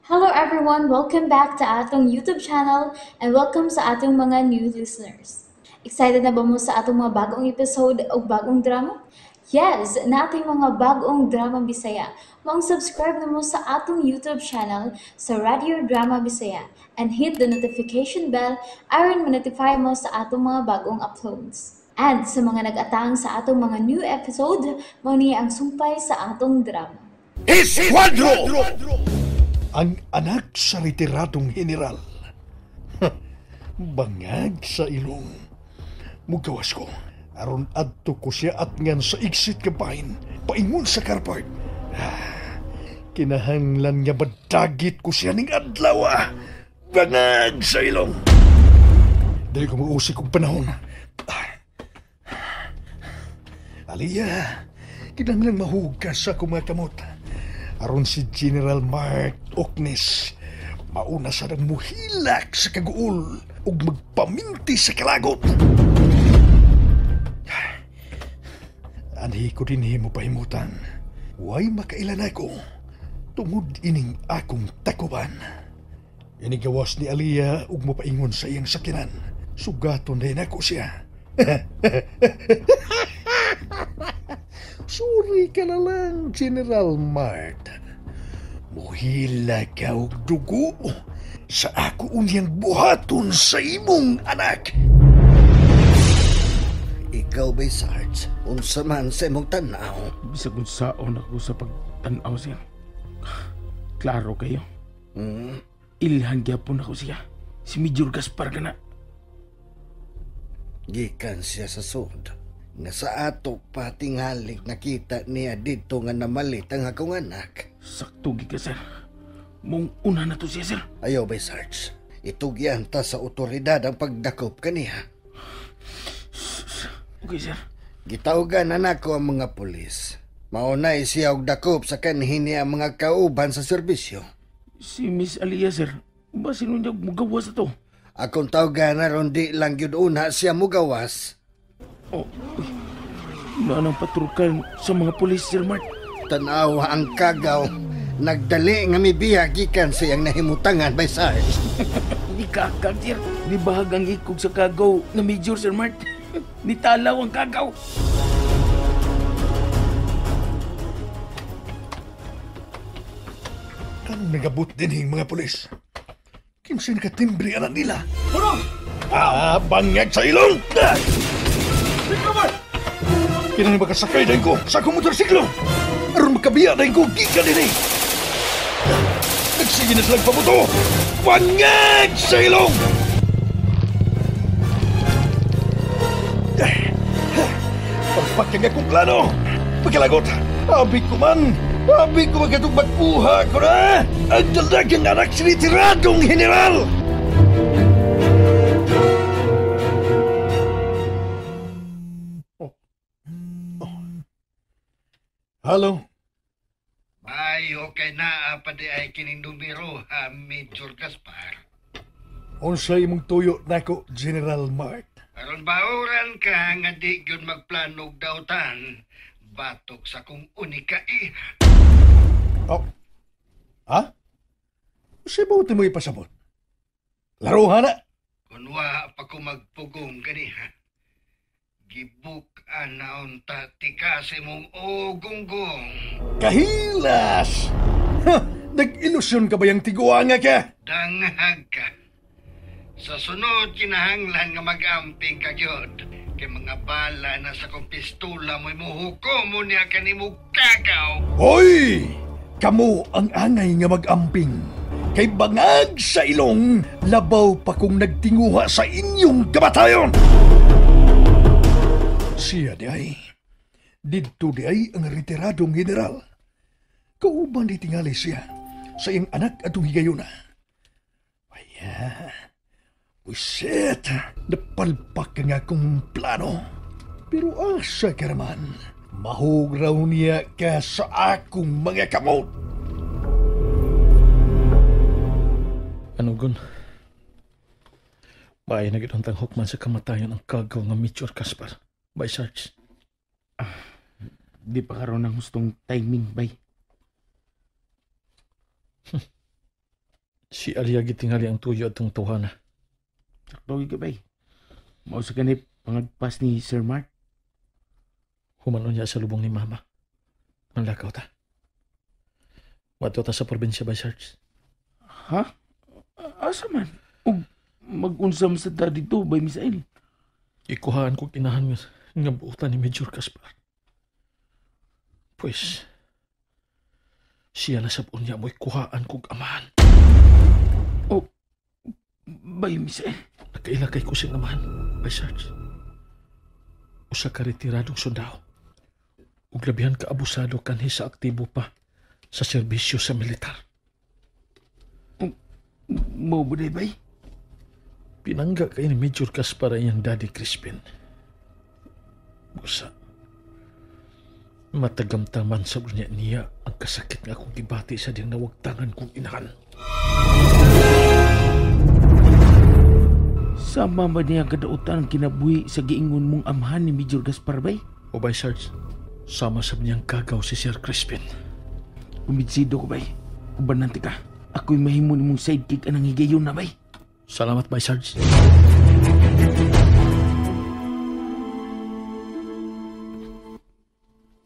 Hello everyone, welcome back to atong YouTube channel and welcome sa atong mga new listeners. Excited na ba mo sa atong mga bagong episode o bagong drama? Yes, na ating mga bagong drama Bisaya. Mag-subscribe na mo sa atong YouTube channel sa Radio Drama Bisaya and hit the notification bell aron ma-notify mo sa atong mga bagong uploads. And sa mga nag-atang sa atong mga new episode, mao niya ang sumpay sa atong drama. Esquadro! Ang anak sa retiradong general. Bangag sa ilong. Mugawas ko. Aron adto ko siya at ngan sa exit kabahin. Paingon sa carport. Kinahanglan nga badagit ko siya ning adlaw. Bangag sa ilong. Dali ko mausik kong panahon. Aliyah, kinahanglan mahugas sa mga kamot. Aron si General Mark Oknes mauna sa nang muhilak sa kaguol ug magpaminti sa kalagot. Anhi ko din himo pahimutan. Way makailan ako tungod ining akong takuban. Inigawas ni Aliyah ug mopaingon sa iyang sakinan. Sugaton din ako siya. Sorry ka na lang, General Mart. Muhila ka og dugo sa ako unyang buhaton sa imong anak. Ikaw ba'y Sarge? Unsa man sa imong tanaw? Bisag kung saon ako sa pagtanaw siya. Klaro kayo. Ilhan gyapon ako siya. Si Major Gaspar ka na. Gikan siya sa sud. Nga sa ato patinghalik nakita niya dito nga namalit ang akong anak. Sakto gi ka, sir. Mong una na to siya, sir. Ayaw ba'y Sarge? Itugyan ta sa otoridad ang pagdakop kaniya. Okay, sir. Gitawgan na nako ang mga pulis. Maunay siya og dakop sa kanhin niya ang mga kauban sa serbisyo. Si Miss Alia, sir. Basin niya mugawas na to. Akong tawgan na ron di lang yun una siya mugawas. Oh, uy. Wala nang patrulkan sa mga pulis, Sir Mart. Tanawa ang kagaw. Nagdali nga may biya gikan sa iyang nahimutangan by Sarge. Hindi kakag, sir. Di bahagang ikog sa kagaw na Major, Sir Mart. Nitalaw ang kagaw. Anong nagabot din hing mga pulis? Kinsa nakatimbre anak nila? Ano? Bangag sa ilong! Kinang makasakay dahin ko sa akong motorsiklo. Aron makabiya dahin ko gikan din eh. Nagsige na silang pabuto. Bangag sa ilong! Pagpakang akong plano. Pagkalagot, abig ko man. Abig ko magkatong magbuha ko na. Ang dalagang anak sinitiradong general. Hello? Ay, okay na pati ay kining numero, Major Gaspar. Unsay imong tuyo nako, General Mart? Aron bauran ka nga di gyud magplanog dautan, batok sa kong unikai. Oh. Ha? Unsay buti mo ipasabot? Laruhan na. Kunwa pa ko magpugong ganiha. Gibuk-an na unta tikasi mong ogunggong. Kahilas! Ha! Nag-ilusyon ka ba yung tiguanga ka? Dangag ka. Sa sunod kinahanglan nga mag-amping ka gyud. Kay mga bala na sa kong pistula mo'y muhukom mo niya kanimog kagaw. Hoy! Kamu ang angay nga mag-amping. Kay bangag sa ilong, labaw pa kung nagtinguha sa inyong kamatayon. Siya di ay. Dito di ay ang retiradong general. Kauban di tingali siya sa iyang anak atong higayuna. Aya, wisit, napalpak ka nga kong plano. Pero asa ka naman, mahog raw niya ka sa akong mga kamot. Ano, Gun? Baay na gitong tanghok man sa kamatayon ang kagaw nga Major Gaspar. By Sarge. Di pa karoon ng hustong timing, bay. Si Alia gitingali ang tuyo at tong tuhana. Sakto ka bay. Mao sa kanip pangagpas ni Sir Mark. Humanon niya sa lubong ni Mama. Manlakaw ta. Wato ta sa probinsya ba, Sarge? Ha? Asa man? Ug mag-unsam sa ta dito bay Misael. Ikuhaan ko kinahan nga buutan ni Major Gaspar. Pues, siya na sabon niya mo'y kuhaan kong amahan. Oh, bay Misael. Nakailagay ko siyang amahan, by Sarge. Usa ka retiradong sundao. Ug labihan ka abusado kanhi sa aktibo pa sa serbisyo sa militar. Mao ba day bay? Pinangga kay ni Major Gaspar iyang Daddy Crispin. Busa. Matagamtaman sa niya ang kasakit nga akong gibati sa diyang nawagtangan kong inahan. Sama ba niya kadautan ang kinabuhi sa giingon mong amahan ni Major Gaspar bay? O by Sarge, sama sa niyang kagaw si Sir Crispin. Umitsido ko bay. Uban nanti ka. Ako'y mahimo ni mong sidekick anang higayon na bay. Salamat by Sarge.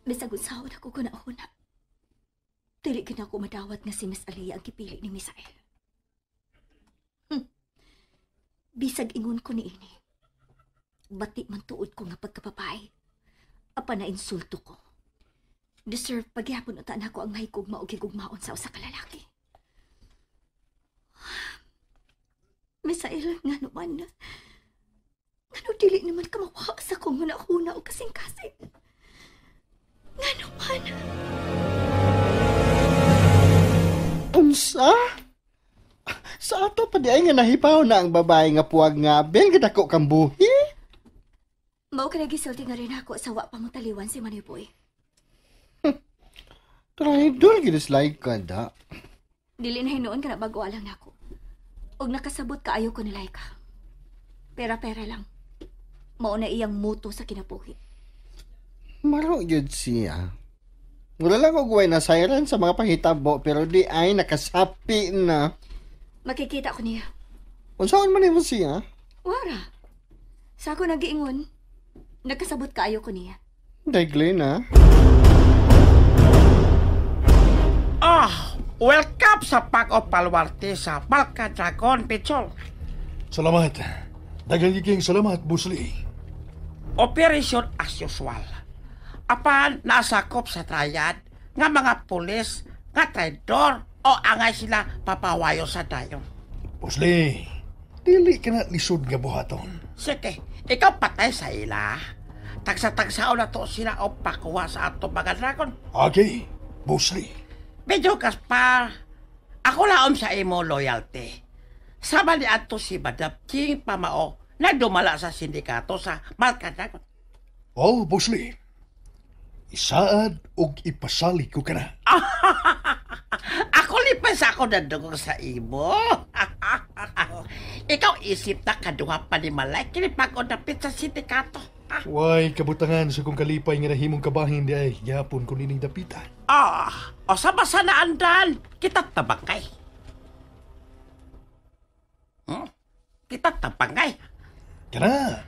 Bisag unsahon ako kuna-una. Dili ka na ako madawat nga si Miss Alia ang kipili ni Misael. Bisag ingon ko ni ini. Bati man tuod ko nga pagkapapay. Apa na insulto ko. Deserve pagyapon utan ako ang mahigugma o gigugmaon sa usa ka lalaki. Misael, nga naman na. Nga dili naman ka mawa sa kong una-una o kasing-kasing. Nga naman. Unsa? Sa ato pa di ay nga nahipaw na ang babae nga puwag nga ben kadako kang buhi? Mao ka nagisulti nga rin ako sa wa pa mo taliwan si Maniboy. Traidor gidislike ka da. Dili na hinuon ka na bago alang nako. Og nakasabot ka ayaw ko nilay ka. Pera-pera lang. Mao na iyang muto sa kinabuhi. Maro yun siya. Wala lang og way na siren sa mga pahitabo pero di ay nakasapi na. Makikita ko niya. Unsaon man mo siya? Wara. Sa ako nag-iingon, nagkasabot ka ayaw ko niya. Daigli na. Welcome sa pag-opalwarte sa Balka Dragon Pichol. Salamat. Dagang giking salamat, Busli. Operation as usual. Apan nasakop sa triad nga mga pulis, nga traidor o angay sila papawayo sa dayon. Busli, dili ka na lisod nga buhaton. Sige, ikaw patay sa ila. Tagsa-tagsao na to sila o pakuha sa ato mga dragon. Okay, Busli. Medyo Gaspar, ako laom sa imo loyalty. Sama ni ato si Madam Ching Pamao na dumala sa sindikato sa Balka Dragon. Oh, Busli. Isaad og ipasali ko ka na. Ako lipas ako nadugong sa imo. Ikaw isip na kaduha pa ni Malay kinipag-o dapit sa sindikato. Way, kabutangan sa kong kalipay nga nahimong kabahin di ay yapon ko nining dapitan. O sa basa na andan, kita tabangay. Kita tabangay. Kana,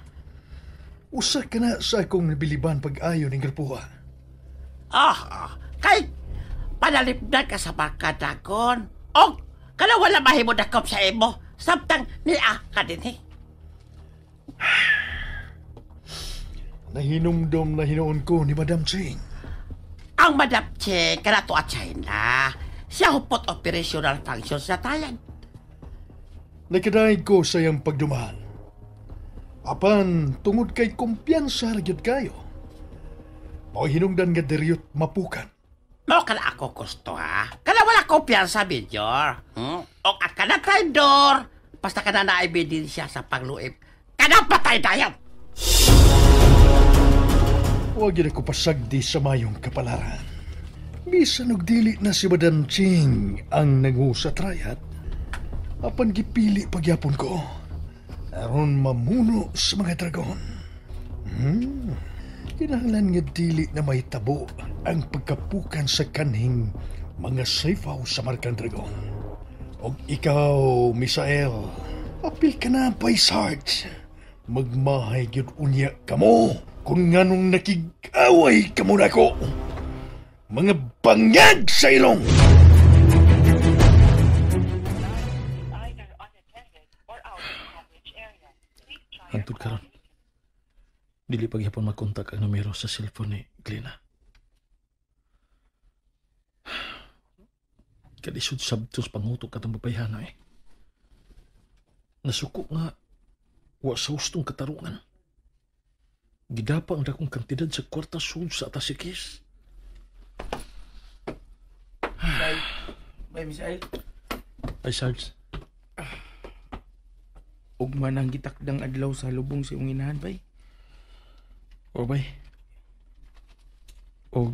usa ka na sa akong nabiliban pag-ayo ning grupuha. Kay panalipdan ka sa Balka Dragon. O, kana wala mahimo dakop sa imo. Samtang niya ka din eh. Nahinumdom na hinoon ko ni Madam Ching. Ang Madam Ching, kana to at China. Siya hupot operational function sa tayan. Nakadaig ko sa iyang pagduman. Apan, tungod kay kumpiyansa ragyat kayo. O hinungdan nga deryot mapukan. Mo kana ako gusto ha. Kana wala kumpiyansa, Major. O at kana traidor. Basta kana naibidin siya sa pagluib. Kana patay dayan. Huwag yun ako pasagdi sa mayong kapalaran. Bisan og dili na si Madam Ching ang nangusa trayat. Apan gipili pagyapon ko. Aron mamuno sa mga dragon. Kinahanglan nga dili na may tabo ang pagkapukan sa kanhing mga saifaw sa Markang Dragon. Og ikaw, Misael, apil ka na pa'y Sarge. Magmahay gyud unya kamo kung nganong nakig-away kamo nako. Mga bangag sa ilong! Hantod karon. Dili pagyapon makontak ang numero sa cellphone ni Glena. Kadisod sabtos pangutok katong babayhana eh. Nasuko nga wa sa hustong katarungan. Gidapa ang dakong kantidad sa kwarta sud sa atas si Kiss. Bay, Misael. Ay, Sarge. Ug man ang gitakdang adlaw sa lubong sa iyong inahan, bay. O bay. O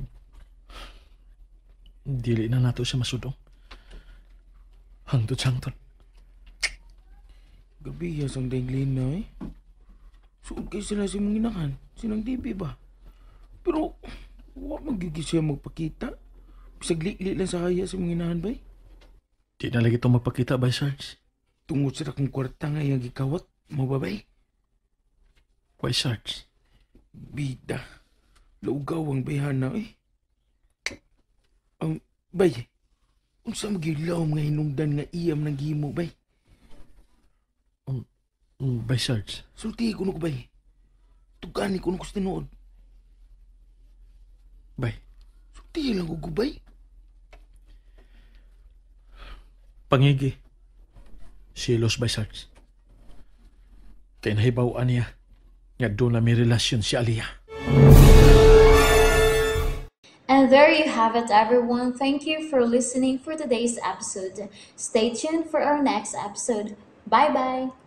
dili na nato siya masudong. Hangtod sangtod. Gabi yasang dengglin na eh. Suod kayo sila sa mong inahan. Sinang dibi ba? Pero, huwag magiging siya magpakita. Bisag likli lang sa kaya sa mong inahan, bay. Di na lagi itong magpakita, bay, Sarge. Tungod sa akong kwarta nga yung gikawat, mo ba, bay? Why, Sarge? Bida. Laugaw ang bayhana, eh. Ang, bay, unsa magilaw mga hinungdan nga iyam ng gimo, bay? Bay, Sarge. Sulti ko ko, bay. Tugani ko ko sa tinuod. Bay. Sulti lang ko, bay. Pangigi. Silos, bay, Sarge. Kaya nahibawaan niya nga doon na may relasyon si Aliyah. And there you have it, everyone. Thank you for listening for today's episode. Stay tuned for our next episode. Bye-bye.